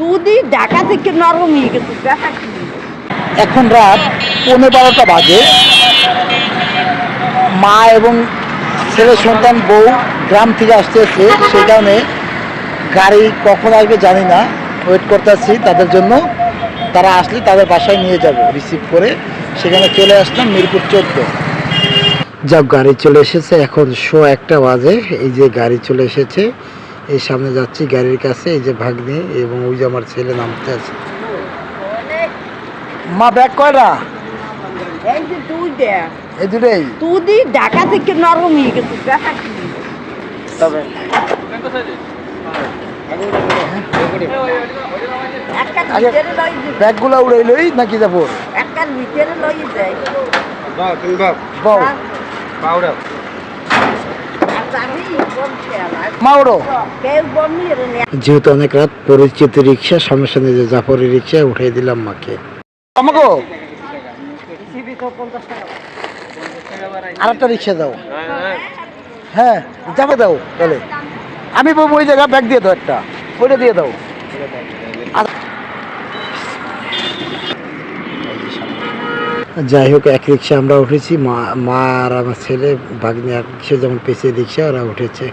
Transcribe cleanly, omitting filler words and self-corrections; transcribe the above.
তুই ঢাকা থেকে নরম হয়ে গেছিস দেখা কি? এখন রাত 11:15 বাজে। মা এবং ছেলে সন্তান বউ গ্রাম থেকে আসতেছে, সেই কারণে গাড়ি কখন আসবে জানি না, ওয়েট করতেছি তাদের জন্য। তারা আসলে তাদের বাসায় নিয়ে যাব রিসিভ করে। সেখানে চলে আসলাম মিরপুর 14। যাক, গাড়ি চলে এসেছে, এখন 1:15 বাজে। এই যে গাড়ি চলে এসেছে, এই সামনে যাচ্ছি গাড়ির কাছে। এই যে ভাগ্নে এবং ওই যে আমার ছেলে নামতে আছে। মা ব্যাগ কয়টা? এই যে তুই দেখ, এই দুটোই। তুই ঢাকা থেকে নরম হয়ে গেছিস দেখা কি? তবে একটা আগে ভিতরে লই যে, ব্যাগগুলো উড়াইলই নাকি যাবো? একটা ভিতরে লই যায়। বউ আর জানি কোন খেলা মা উড়ো। কেউ বমি রে না। যেহেতু অনেক রাত, পরিচিত রিক্সা সমস্যা নেই, যে জাফরের রিক্সায় উঠাই দিলাম মাকে। আমাকে সিবি তো 50 টাকা। আরেকটা রিক্সা দাও। হ্যাঁ, যাবে দাও তাহলে। আমি বলবো ওই জায়গা ব্যাগ দিয়ে দাও, একটা ওইটা দিয়ে দাও। যাই হোক, এক রিক্সা আমরা উঠেছি, মা আর আমার ছেলে ভাগ্নে এক রিক্সা, যেমন পেছিয়ে রিক্সা ওরা উঠেছে।